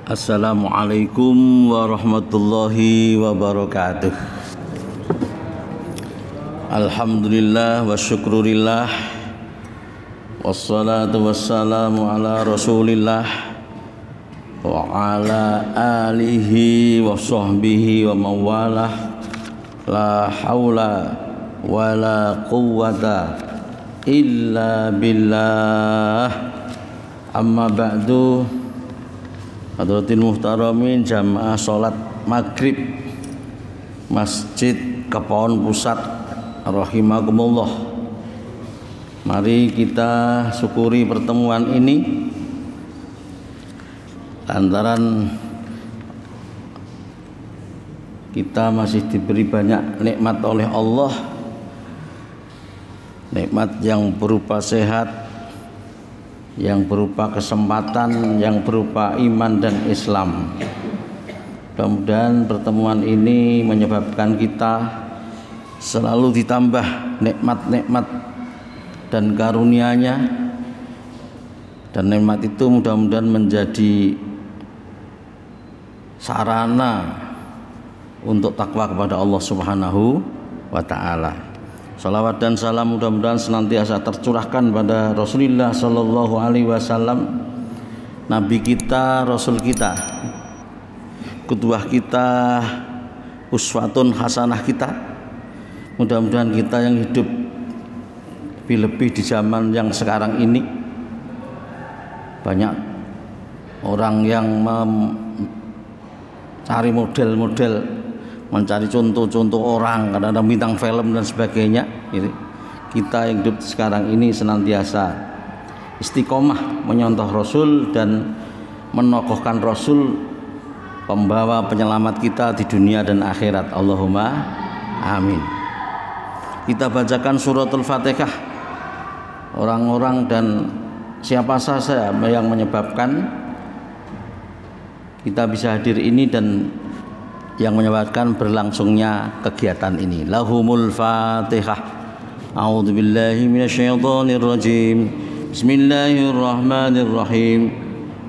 Assalamualaikum warahmatullahi wabarakatuh. Alhamdulillah wa syukurillah, wassalatu wassalamu ala rasulillah wa ala alihi wa sahbihi wa mawalah. La hawla wa la quwwata illa billah. Amma ba'du. Hadratil muhtaramin jamaah salat maghrib Masjid Kepawon Pusat rahimakumullah. Mari kita syukuri pertemuan ini lantaran kita masih diberi banyak nikmat oleh Allah, nikmat yang berupa sehat, yang berupa kesempatan, yang berupa iman dan Islam. Mudah-mudahan pertemuan ini menyebabkan kita selalu ditambah nikmat-nikmat dan karunia-Nya, dan nikmat itu mudah-mudahan menjadi sarana untuk takwa kepada Allah Subhanahu wa ta'ala. Salawat dan salam mudah-mudahan senantiasa tercurahkan pada Rasulullah Sallallahu Alaihi Wasallam, Nabi kita, Rasul kita, qudwah kita, uswatun hasanah kita. Mudah-mudahan kita yang hidup lebih-lebih di zaman yang sekarang ini, banyak orang yang mencari model-model, mencari contoh-contoh orang, kadang-kadang bintang film dan sebagainya. Kita yang hidup sekarang ini senantiasa istiqomah menyontoh Rasul dan menokohkan Rasul, pembawa penyelamat kita di dunia dan akhirat. Allahumma amin. Kita bacakan suratul Fatihah. Orang-orang dan siapa saja yang menyebabkan kita bisa hadir ini dan yang menyebabkan berlangsungnya kegiatan ini. Lahumul Fatihah. A'udzu billahi minasyaitonir rajim. Bismillahirrahmanirrahim.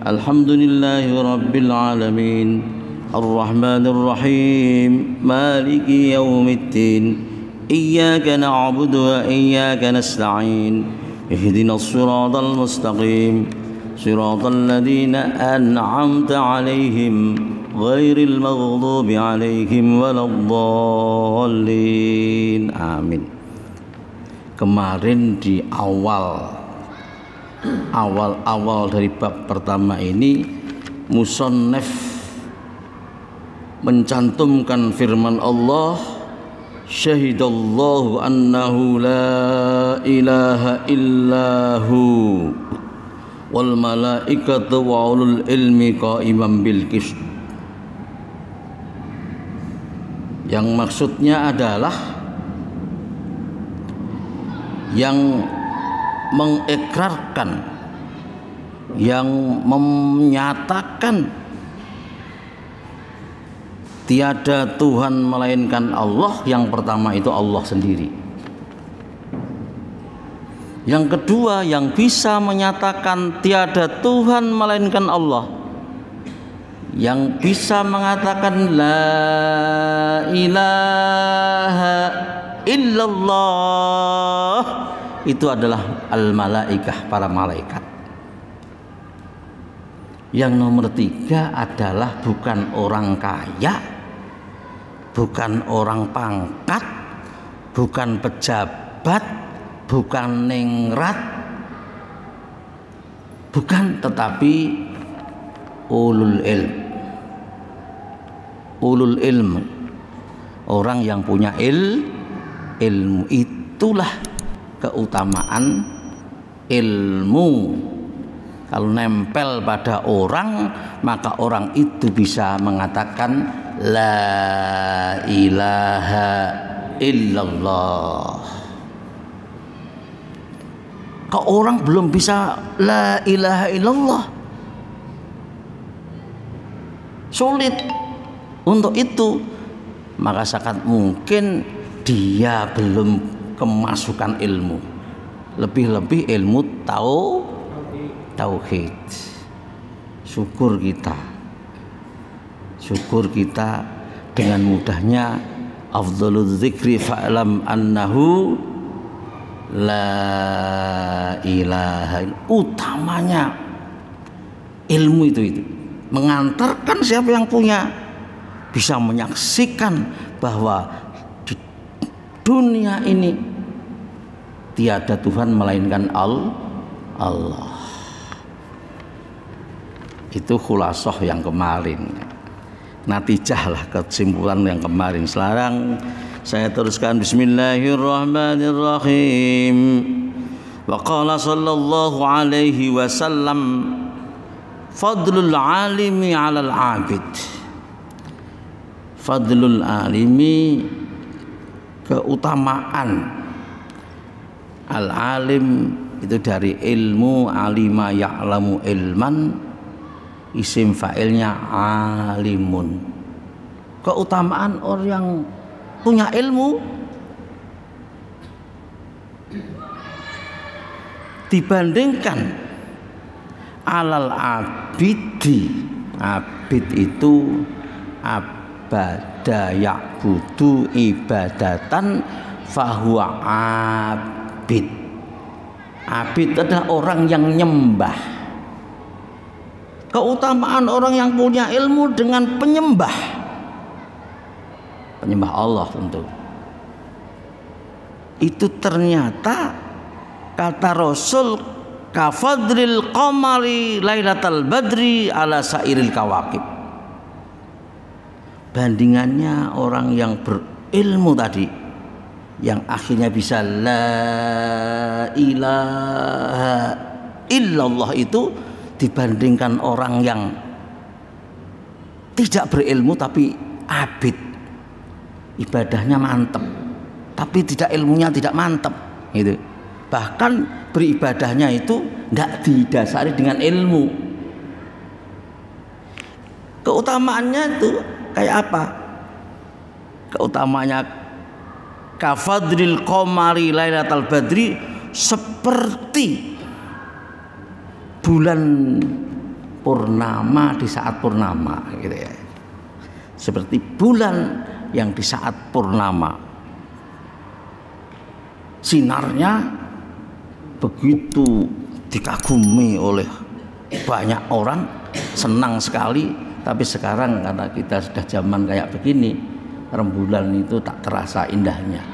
Alhamdulillahi rabbil alamin. Arrahmanir rahim. Maliki yaumiddin. Iyyaka na'budu wa iyyaka nasta'in. Ihdinas siratal mustaqim. Siratal ladzina an'amta 'alaihim ghairil maghdubi 'alaihim waladdallin. Amin. Kemarin di awal dari bab pertama ini musannif mencantumkan firman Allah, syahidallahu annahu la ilaha illahu wal malaikatu wa ulul ilmi qa'iman bil qist. Yang maksudnya adalah yang mengikrarkan, yang menyatakan tiada Tuhan melainkan Allah. Yang pertama itu Allah sendiri. Yang kedua, yang bisa menyatakan tiada Tuhan melainkan Allah, yang bisa mengatakan la ilaha illallah, itu adalah al-malaikah, para malaikat. Yang nomor tiga adalah bukan orang kaya, bukan orang pangkat, bukan pejabat, bukan ningrat, bukan, tetapi ulul ilm. Ulul ilm, orang yang punya ilmu. Itulah keutamaan ilmu. Kalau nempel pada orang, maka orang itu bisa mengatakan la ilaha illallah. Kalau orang belum bisa la ilaha illallah, sulit untuk itu, maka sangat mungkin dia belum kemasukan ilmu. Lebih-lebih ilmu tauhid. Syukur kita syukur kita dengan mudahnya afdhalul dzikri fa'lam annahu la ilaha illallah. Utamanya ilmu itu mengantarkan siapa yang punya bisa menyaksikan bahwa di dunia ini tiada Tuhan melainkan Allah. Itu khulasah yang kemarin, natijah lah kesimpulan yang kemarin. Sekarang saya teruskan. Bismillahirrahmanirrahim. Wa qala sallallahu alaihi wasallam fadlul alimi 'alal 'abid. Fadlul alimi, keutamaan al-alim itu dari ilmu, alima ya'lamu ilman, isim fa'ilnya alimun. Keutamaan orang yang punya ilmu dibandingkan alal abidi. Abid itu abada ya'budu ibadatan fahuwa abid. Abid adalah orang yang nyembah. Keutamaan orang yang punya ilmu dengan penyembah Allah tentu. Itu ternyata kata Rasul kafadril qamari lailatal badri ala sairil kawakib. Bandingannya orang yang berilmu tadi, yang akhirnya bisa la ilaha illallah, itu dibandingkan orang yang tidak berilmu tapi abid, ibadahnya mantep tapi tidak, ilmunya tidak mantep gitu. Bahkan beribadahnya itu tidak didasari dengan ilmu. Keutamaannya itu kayak apa? Keutamaannya kafadril qamari lailatal badri, seperti bulan purnama di saat purnama gitu ya. Seperti bulan yang di saat purnama, sinarnya begitu dikagumi oleh banyak orang, senang sekali. Tapi sekarang karena kita sudah zaman kayak begini, rembulan itu tak terasa indahnya.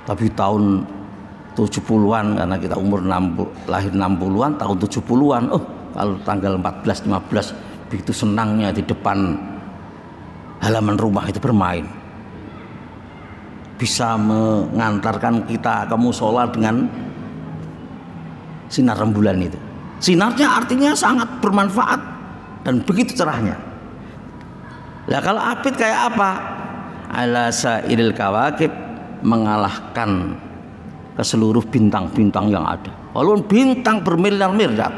Tapi tahun 70-an, karena kita umur lahir 60-an, tahun 70-an, kalau tanggal 14, 15 begitu senangnya di depan halaman rumah itu bermain. Bisa mengantarkan kita ke musola dengan sinar rembulan itu. Sinarnya artinya sangat bermanfaat dan begitu cerahnya. Lah kalau abid kayak apa? Ala sairil kawakib, mengalahkan ke seluruh bintang-bintang yang ada. Walaupun bintang bermiliar-miliar,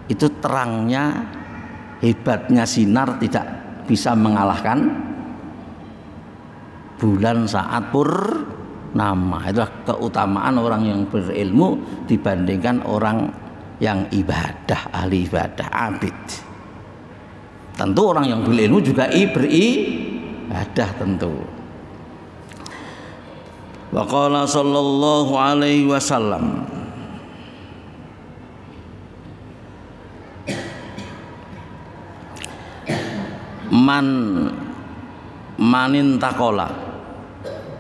itu terangnya, hebatnya sinar tidak bisa mengalahkan bulan saat purnama. Itulah keutamaan orang yang berilmu dibandingkan orang yang ibadah, ahli ibadah, abid. Tentu orang yang berilmu juga beribadah tentu. Wa qala sallallahu alaihi wasallam, manin takola.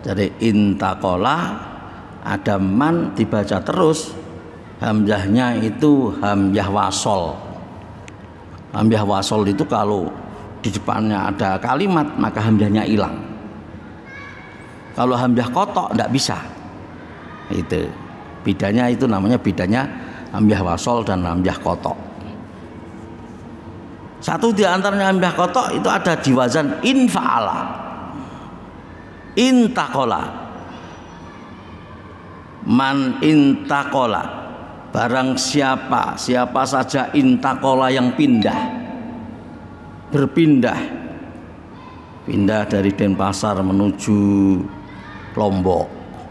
Jadi intakola ada man dibaca terus, hamzahnya itu hamzah wasol. Hamzah wasol itu kalau di depannya ada kalimat maka hamzahnya hilang. Kalau hamzah kotok tidak bisa. Itu bedanya, itu namanya bedanya hamzah wasol dan hamzah kotok. Satu di antaranya hamzah kotok itu ada di wazan infa'ala. Intakola, man intakola, barang siapa saja intakola yang berpindah dari Denpasar menuju Lombok,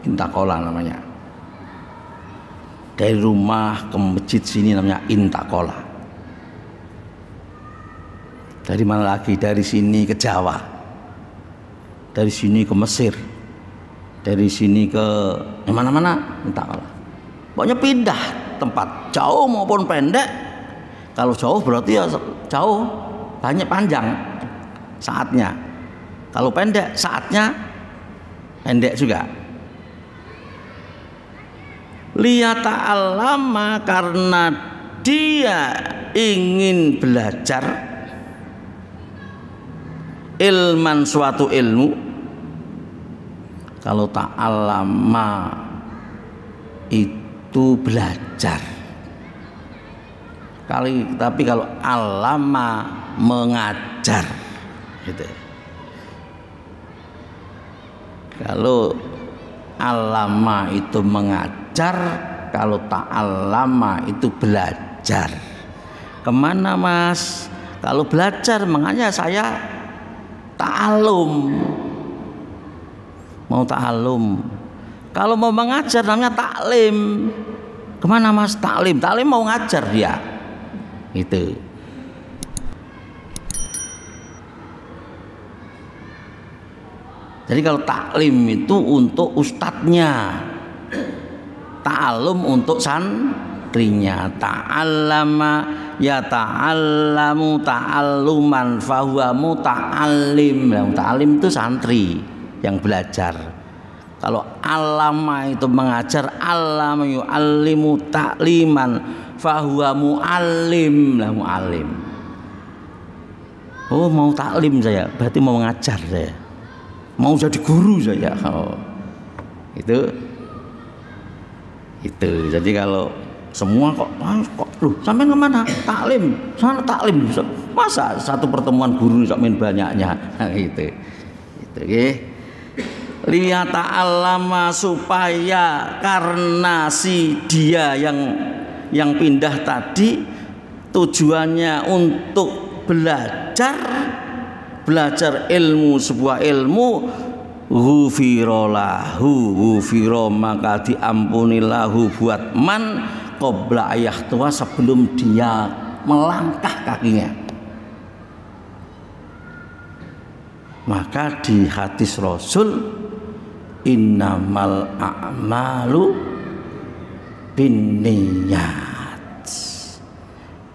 intakola namanya. Dari rumah ke masjid sini namanya intakola. Dari mana lagi? Dari sini ke Jawa, dari sini ke Mesir, dari sini ke mana-mana, entahlah. Pokoknya pindah tempat, jauh maupun pendek. Kalau jauh berarti ya jauh, banyak panjang saatnya. Kalau pendek saatnya pendek juga. Liyata'allama, karena dia ingin belajar ilman, suatu ilmu. Kalau ta'allama itu belajar. Tapi kalau alama mengajar gitu. Kalau alama itu mengajar, kalau ta'allama itu belajar. Kemana mas? Kalau belajar, makanya saya ta'allum, mau ta'allum. Kalau mau mengajar namanya taklim. Kemana mas? Taklim. Taklim mau ngajar dia. Itu. Jadi kalau taklim itu untuk ustadznya, ta'allum untuk santrinya. Ta'allama ya ta'allamu ta'alluman fahuwa muta'allim. Muta'allim itu santri yang belajar. Kalau alama itu mengajar, allama yu'allimu ta'liman fahuwa mu'allim. Mu'allim. Oh, mau taklim saya, berarti mau mengajar saya. Mau jadi guru saya. Oh. Itu. Jadi kalau semua kok loh, sampai kemana? Taklim, sana taklim. Masa satu pertemuan guru sampai banyaknya? Nah, itu nggih. Liyata'allama, supaya karena si dia yang pindah tadi tujuannya untuk belajar ilmu, sebuah ilmu, ghufiro, maka diampunilahu buat man qabla ayah tua, sebelum dia melangkah kakinya. Maka di hadis Rasul, innamal a'malu binniyat,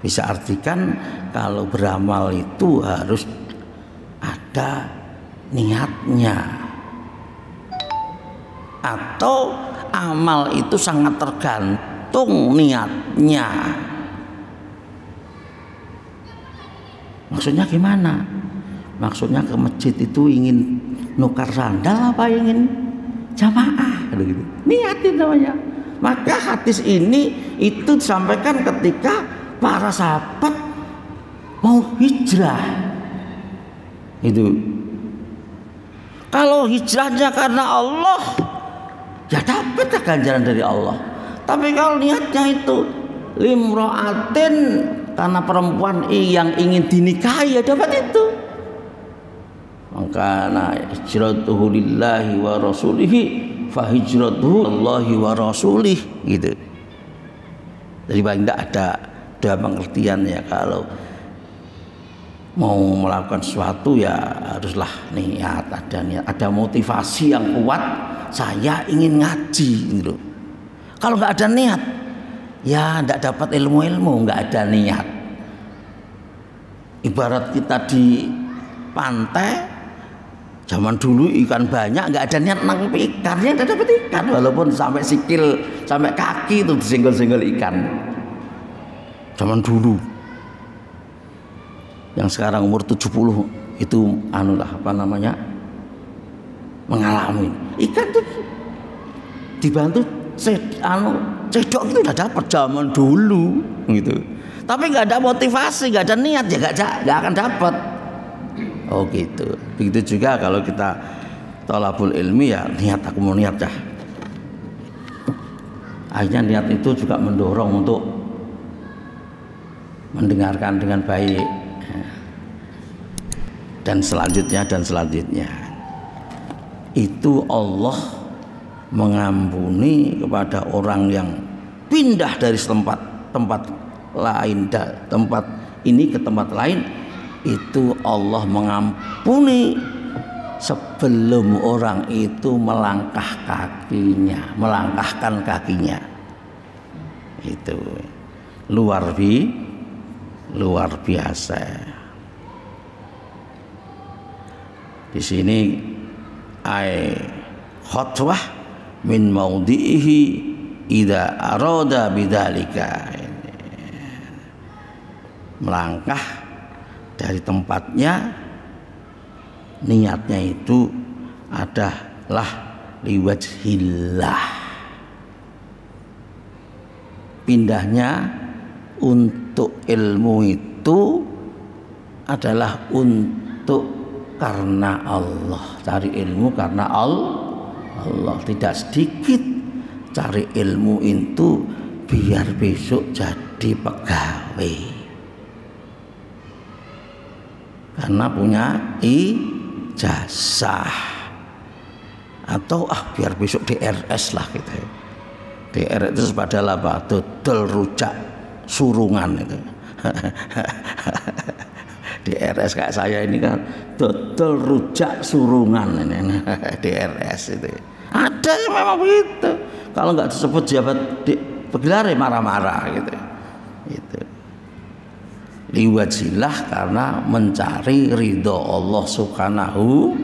bisa artikan kalau beramal itu harus ada niatnya, atau amal itu sangat tergantung niatnya. Maksudnya gimana? Maksudnya ke masjid itu ingin nukar sandal apa ingin jamaah gitu. Niat itu namanya. Maka hadis ini itu disampaikan ketika para sahabat mau hijrah. Itu. Kalau hijrahnya karena Allah, ya dapat ganjaran dari Allah. Tapi kalau niatnya itu limro'atin, karena perempuan yang ingin dinikahi, ya dapat itu. Maka hijratuhu lillahi wa rasulihi fa hijratuhu Allahi wa rasulih gitu. Jadi paling tidak ada pengertian ya, kalau mau melakukan sesuatu ya haruslah niat, ada motivasi yang kuat. Saya ingin ngaji gitu. Kalau nggak ada niat, ya nggak dapat ilmu, nggak ada niat. Ibarat kita di pantai, zaman dulu ikan banyak, nggak ada niat nangkep ikannya, nggak dapat ikan, walaupun sampai sikil, sampai kaki itu disenggol-senggol ikan. Zaman dulu. Yang sekarang umur 70 itu mengalami ikan tuh dibantu cedok itu udah dapat zaman dulu gitu. Tapi nggak ada motivasi, nggak ada niat, ya nggak akan dapat. Oh gitu. Begitu juga kalau kita thalabul ilmi, ya niat, aku mau niat dah. Akhirnya niat itu juga mendorong untuk mendengarkan dengan baik, dan selanjutnya itu Allah mengampuni kepada orang yang pindah dari tempat lain, tempat ini ke tempat lain, itu Allah mengampuni sebelum orang itu melangkahkan kakinya. Itu luar biasa. Di sini khutwah min maudhihi idza arada bidzalika, melangkah dari tempatnya, niatnya itu adalah liwajhillah, pindahnya untuk ilmu itu adalah untuk karena Allah, cari ilmu karena Allah. Tidak sedikit cari ilmu itu biar besok jadi pegawai, karena punya ijazah, atau biar besok DRS lah gitu. DRS itu padahal apa? Dodol rujak surungan itu. DRS kayak saya ini kan dodol rujak surungan ini. DRS itu ada yang memang begitu. Kalau nggak disebut jabat gelar marah-marah gitu. Itu liwajillah, karena mencari ridho Allah Subhanahu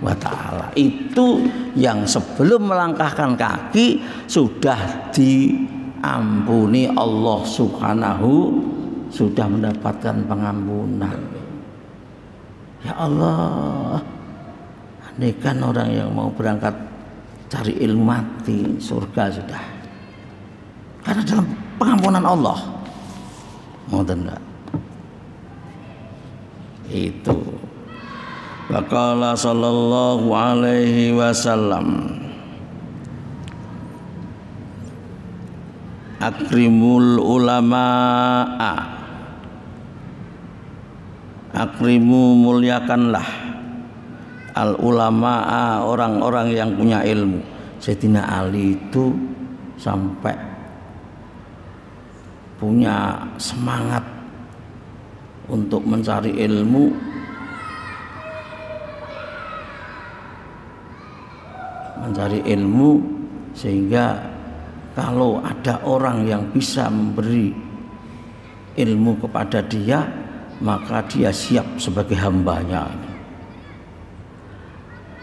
wa ta'ala. Itu yang sebelum melangkahkan kaki sudah diampuni Allah Subhanahu, sudah mendapatkan pengampunan. Ya Allah, andai kan orang yang mau berangkat cari ilmu mati, surga sudah, karena dalam pengampunan Allah. Mau tidak? Itu Waqala sallallahu alaihi wasallam, akrimul ulama'a, akrimu muliakanlah al ulama'a, orang-orang yang punya ilmu. Sayyidina Ali itu sampai punya semangat untuk mencari ilmu, sehingga kalau ada orang yang bisa memberi ilmu kepada dia, maka dia siap sebagai hambanya.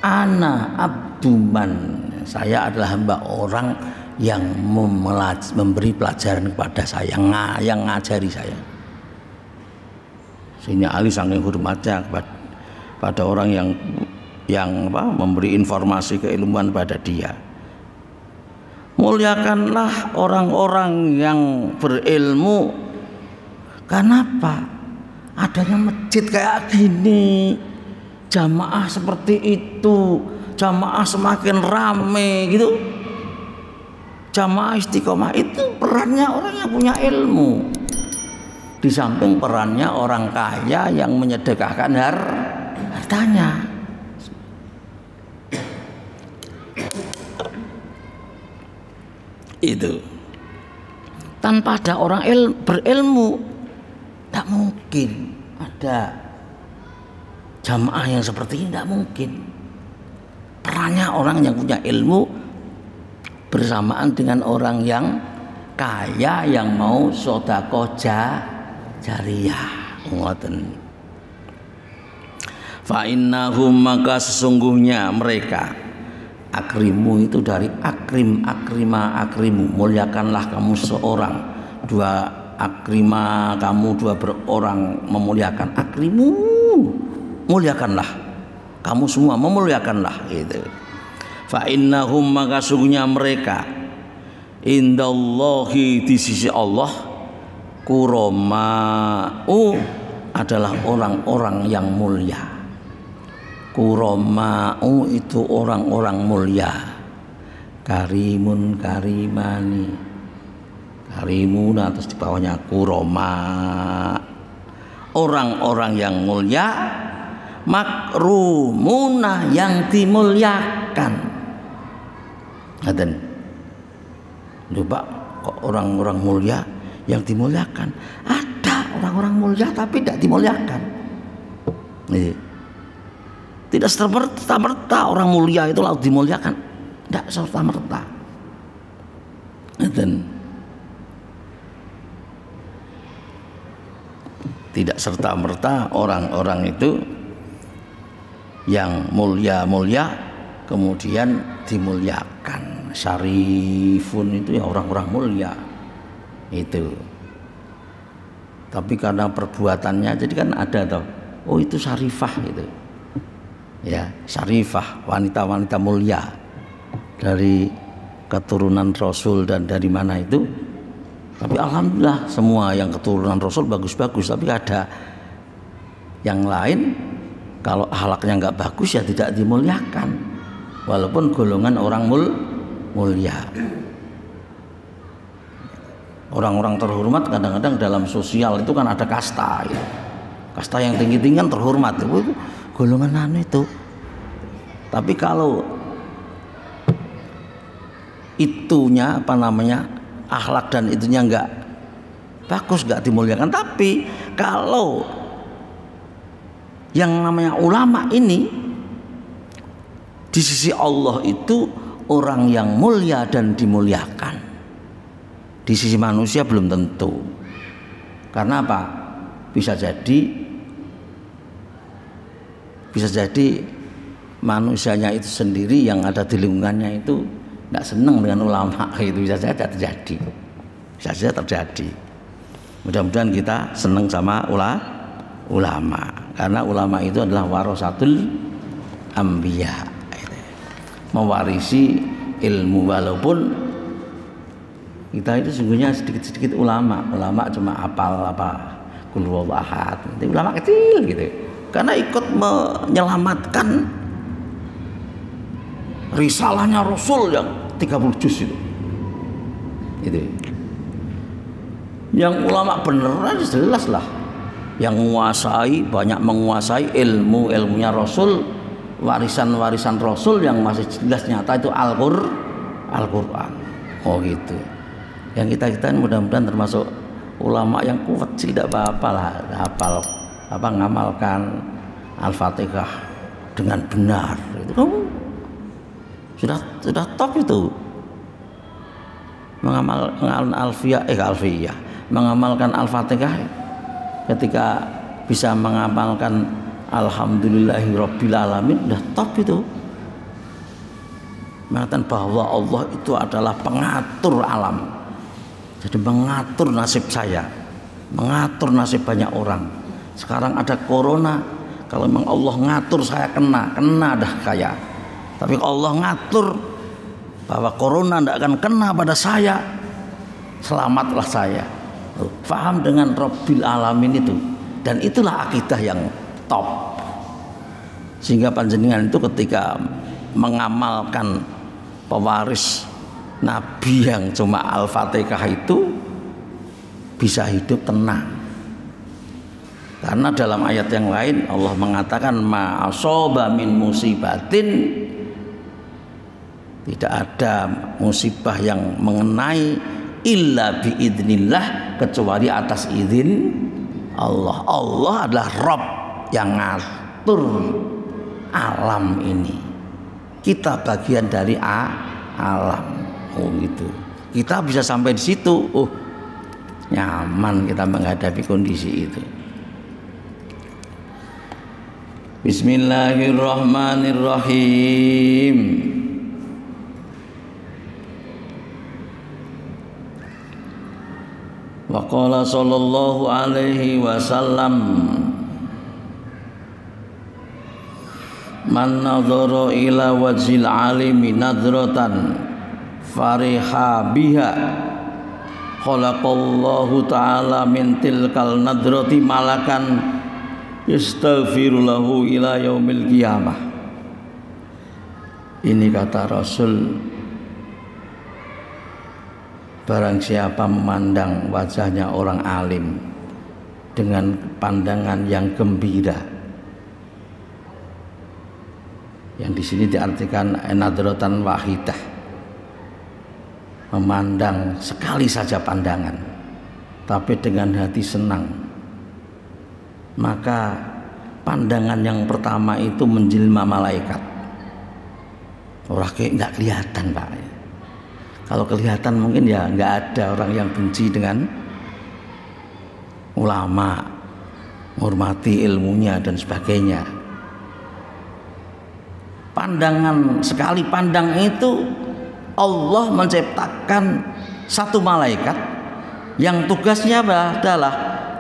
Ana abduman, saya adalah hamba orang yang memberi pelajaran kepada saya, yang ngajari saya. Sehingga Ali saking hormatnya pada orang yang memberi informasi keilmuan pada dia. Muliakanlah orang-orang yang berilmu. Kenapa? Adanya masjid kayak gini, jamaah seperti itu, jamaah semakin rame gitu. Jamaah istiqomah itu perannya orang yang punya ilmu, di samping perannya orang kaya yang menyedekahkan hartanya. Itu tanpa ada orang berilmu, tidak mungkin ada jamaah yang seperti ini, tidak mungkin. Perannya orang yang punya ilmu bersamaan dengan orang yang kaya yang mau sedekah jariyah. Ngoten. Fa innahum, maka sesungguhnya mereka, akrimu itu dari akrima, akrimu, muliakanlah kamu seorang, dua akrima, kamu dua berorang memuliakan, akrimu, muliakanlah, kamu semua memuliakanlah itu. Fa innahum, maka sungguhnya mereka, indallahi, di sisi Allah, kurama'u, adalah orang-orang yang mulia. Kurama'u itu orang-orang mulia. Karimun, karimani, karimun atas di bawahnya kurama, orang-orang yang mulia. Makrumuna, yang dimuliakan. Ngaten. Lupa kok orang-orang mulia yang dimuliakan. Ada orang-orang mulia tapi tidak dimuliakan. Tidak serta-merta orang mulia itu lalu dimuliakan, tidak serta-merta. Tidak serta-merta orang-orang itu yang mulia-mulia kemudian dimuliakan. Syarifun itu ya orang-orang mulia itu. Tapi karena perbuatannya, jadi kan ada toh, oh itu syarifah itu. Ya, syarifah, wanita-wanita mulia dari keturunan Rasul dan dari mana itu. Tapi alhamdulillah semua yang keturunan Rasul bagus-bagus, tapi ada yang lain kalau akhlaknya nggak bagus ya tidak dimuliakan, walaupun golongan orang mulia. Orang-orang terhormat kadang-kadang dalam sosial itu kan ada kasta ya. Kasta yang tinggi-tinggi kan terhormat, itu golongan itu. Tapi kalau itunya akhlak dan itunya enggak bagus, enggak dimuliakan. Tapi kalau yang namanya ulama ini di sisi Allah itu orang yang mulia dan dimuliakan. Di sisi manusia belum tentu. Karena apa? Bisa jadi manusianya itu sendiri yang ada di lingkungannya itu tidak senang dengan ulama, itu bisa saja terjadi. Bisa saja terjadi. Mudah-mudahan kita senang sama ulama, karena ulama itu adalah warasatul anbiya, mewarisi ilmu. Walaupun kita itu sungguhnya sedikit-sedikit ulama cuma hafal qul huwallahu ahad, itu ulama kecil gitu, karena ikut menyelamatkan risalahnya Rasul yang 30 juz itu. Yang ulama beneran jelas lah, yang banyak menguasai ilmunya Rasul, warisan Rasul yang masih jelas nyata itu Al-Qur'an. Oh gitu. Yang kita mudah-mudahan termasuk ulama yang kuat sih, tidak apa-apa lah, hafal ngamalkan Al-Fatihah dengan benar. Itu kamu sudah top itu. Mengamalkan Alfiyah, mengamalkan Al-Fatihah, ketika bisa mengamalkan Alhamdulillahirabbil alamin, sudah top itu. Mengatakan bahwa Allah itu adalah pengatur alam. Jadi mengatur nasib saya, mengatur nasib banyak orang. Sekarang ada corona, kalau memang Allah ngatur saya kena dah kaya. Tapi kalau Allah ngatur bahwa corona tidak akan kena pada saya, selamatlah saya. Faham dengan Rabbil Alamin itu, dan itulah akidah yang top. Sehingga panjenengan itu ketika mengamalkan pewaris Nabi yang cuma Al-Fatihah itu bisa hidup tenang. Karena dalam ayat yang lain Allah mengatakan ma asaba min musibatin, tidak ada musibah yang mengenai illa biidznillah, kecuali atas izin Allah. Allah adalah Rabb yang ngatur alam ini. Kita bagian dari alam. Oh gitu. Kita bisa sampai di situ. Oh, nyaman kita menghadapi kondisi itu. Bismillahirrahmanirrahim. Wa qala sallallahu alaihi wasallam, man nadhara ila wajhil alimi nadratan fariha biha khalaqallahu ta'ala min tilkal nadrati malakan yastaghfiru lahu ila yaumil qiyamah. Ini kata Rasul, barang siapa memandang wajahnya orang alim dengan pandangan yang gembira, yang di sini diartikan nadratan wahidah, memandang sekali saja pandangan tapi dengan hati senang, maka pandangan yang pertama itu menjelma malaikat. Orang kayak nggak kelihatan Pak. Kalau kelihatan mungkin ya nggak ada orang yang benci dengan ulama, menghormati ilmunya dan sebagainya. Pandangan sekali pandang itu Allah menciptakan satu malaikat yang tugasnya adalah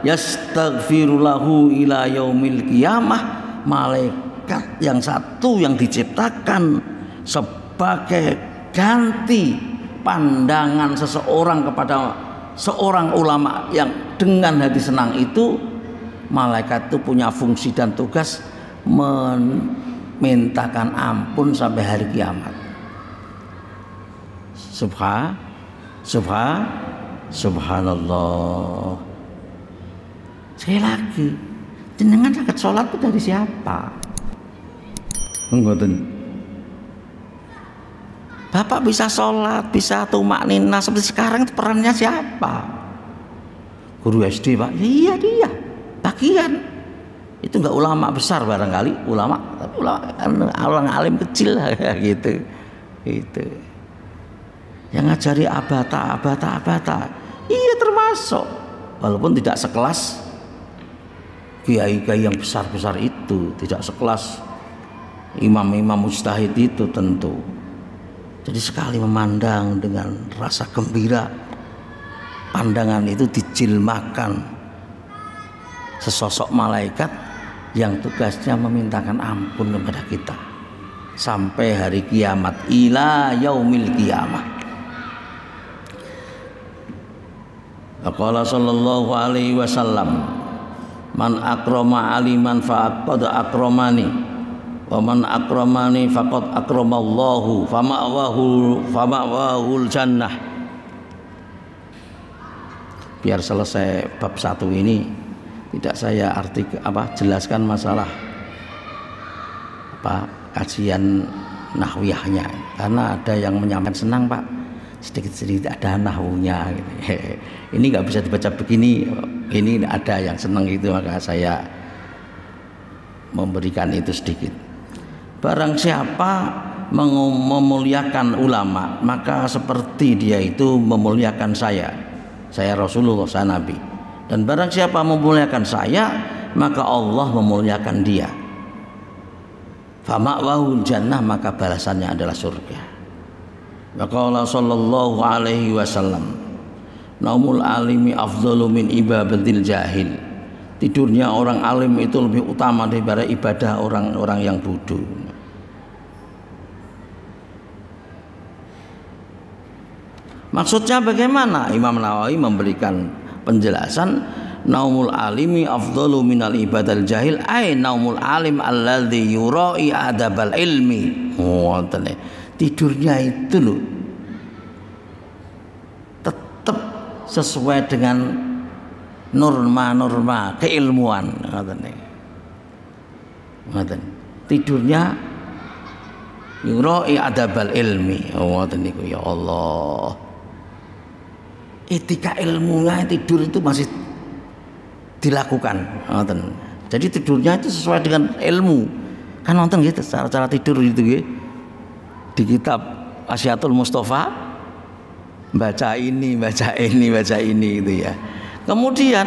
yastaghfirulahu ila yaumil qiyamah. Malaikat yang satu yang diciptakan sebagai ganti pandangan seseorang kepada seorang ulama yang dengan hati senang itu, malaikat itu punya fungsi dan tugas memintakan ampun sampai hari kiamat. Subhanallah. Sekali lagi, jenengan sakit sholat itu dari siapa? Ngoten. Bapak bisa sholat, bisa tumakninah seperti sekarang, itu perannya siapa? Guru SD Pak? Ya, iya dia, bagian. Itu enggak ulama besar barangkali, ulama, tapi ulama alim kecil lah gitu. Itu. Yang ngajari abata. Iya termasuk. Walaupun tidak sekelas kiai-kiai yang besar-besar itu, tidak sekelas imam-imam mujtahid itu tentu. Jadi sekali memandang dengan rasa gembira, pandangan itu dijilmakan sesosok malaikat yang tugasnya memintakan ampun kepada kita sampai hari kiamat, ila yaumil qiyamah. Qala sallallahu alaihi wasallam, man akrama aliman faqad akramani wa man akramani faqad akramallahu fama'wahul jannah. Biar selesai bab 1 ini tidak saya jelaskan masalah kajian nahwiyahnya, karena ada yang menyampaikan senang Pak, sedikit-sedikit ada nahwunya gitu. Ini nggak bisa dibaca begini, ini ada yang senang gitu, maka saya memberikan itu sedikit. Barang siapa memuliakan ulama, maka seperti dia itu memuliakan saya Rasulullah, saya Nabi. Dan barang siapa memuliakan saya, maka Allah memuliakan dia. Fama'wahul jannah, maka balasannya adalah surga. Waqala sallallahu alaihi wasallam, naumul alimi afdhalu min ibadatil jahil. Tidurnya orang alim itu lebih utama daripada ibadah orang-orang yang bodoh. Maksudnya bagaimana? Imam Nawawi memberikan penjelasan, naumul alimi afdhalu minal ibadal jahil, ay naumul alim alladzi yura'i adabal ilmi. Tidurnya itu loh tetap sesuai dengan norma-norma keilmuan. Tidurnya yura'i adabal ilmi. Ya Allah, etika ilmunya tidur itu masih dilakukan. Jadi tidurnya itu sesuai dengan ilmu. Kan nonton gitu cara tidur gitu gitu. Di kitab Asyatul Mustafa baca ini gitu ya. Kemudian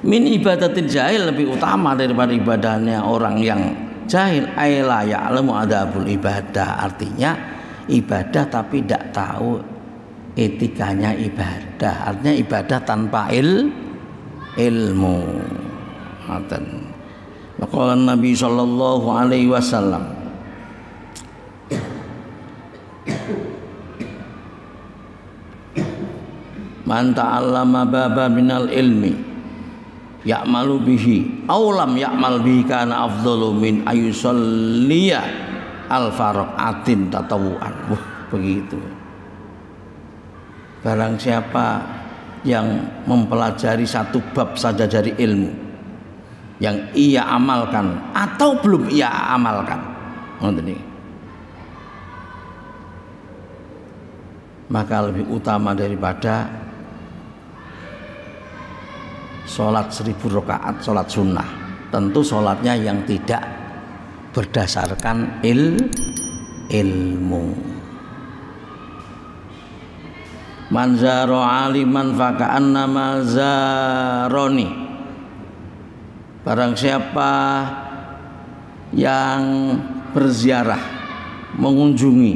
min ibadatil jahil, lebih utama daripada ibadahnya orang yang jahil, ay la ya'lamu adabul ibadah. Artinya ibadah tapi tidak tahu etikanya ibadah. Artinya ibadah tanpa ilmu. Maka Nabi sallallahu alaihi wasallam, man ta'allama baba minal ilmi ya'malu bihi aw lam ya'mal bihi kana afdalu min ayusalliya al-faraqatin tatawuan. Begitu. Barang siapa yang mempelajari satu bab saja dari ilmu yang ia amalkan atau belum ia amalkan, maka lebih utama daripada sholat 1000 rakaat sholat sunnah. tentu sholatnya yang tidak berdasarkan ilmu. Man zara aliman faka'annama zaroni. Barang siapa yang berziarah, mengunjungi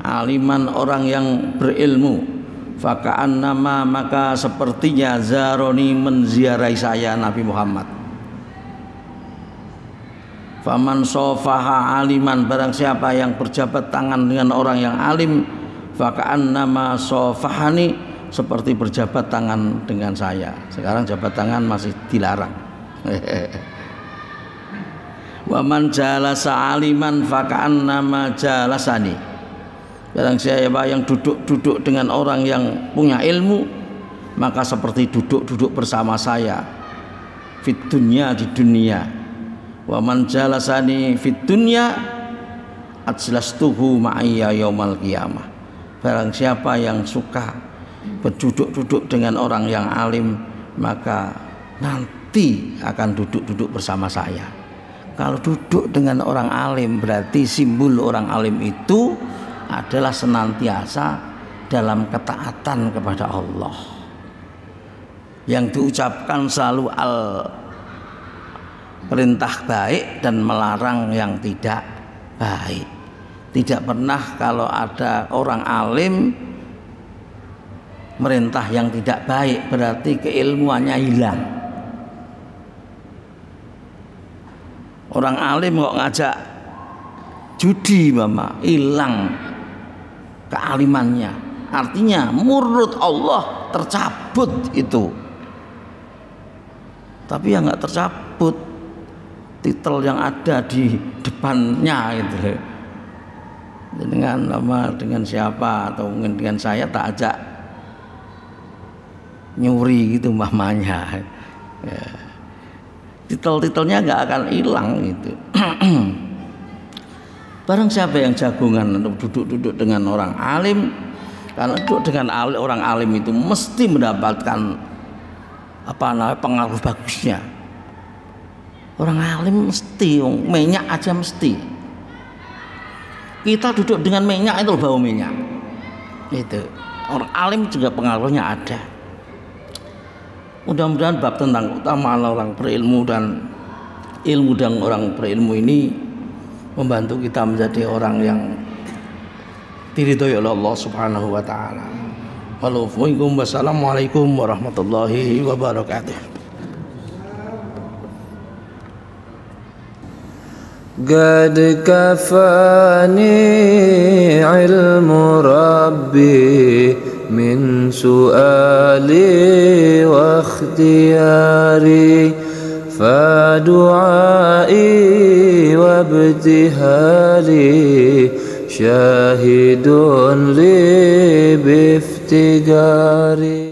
aliman, orang yang berilmu, faka'annama, maka sepertinya zaroni, menziarahi saya Nabi Muhammad. Faman sofaha aliman, barang siapa yang berjabat tangan dengan orang yang alim, faka'annama sofahani, seperti berjabat tangan dengan saya. Sekarang jabat tangan masih dilarang. Wa man jalasa aliman faka'annama jalasani. Barang siapa yang duduk dengan orang yang punya ilmu, maka seperti duduk bersama saya fit dunya, di dunia. Wa man jalasani fit dunya ajlastuhu ma'iyya yaumal qiyamah. Barang siapa yang suka berduduk dengan orang yang alim, maka nanti akan duduk bersama saya. Kalau duduk dengan orang alim, berarti simbol orang alim itu adalah senantiasa dalam ketaatan kepada Allah. Yang diucapkan selalu perintah baik dan melarang yang tidak baik. Tidak pernah kalau ada orang alim merintah yang tidak baik, berarti keilmuannya hilang. Orang alim kok ngajak judi, mama, hilang kealimannya. Artinya menurut Allah tercabut itu. Tapi yang nggak tercabut titel yang ada di depannya gitu. Dengan siapa atau mungkin dengan saya tak ajak nyuri gitu mamanya. Ya. Titel-titelnya nggak akan hilang gitu. Barang siapa yang jagongan untuk duduk dengan orang alim, karena duduk dengan orang alim itu mesti mendapatkan pengaruh bagusnya. Orang alim mesti, minyak aja mesti. Kita duduk dengan minyak itu bau minyak. Itu orang alim juga pengaruhnya ada. Mudah-mudahan bab tentang utama orang berilmu dan ilmu dan orang berilmu ini membantu kita menjadi orang yang diridhoi oleh Allah Subhanahu wa taala. Wassalamualaikum warahmatullahi wabarakatuh. قد كفاني علم ربي من سؤالي واختياري فدعائي وابتهالي شاهد لي بافتقاري.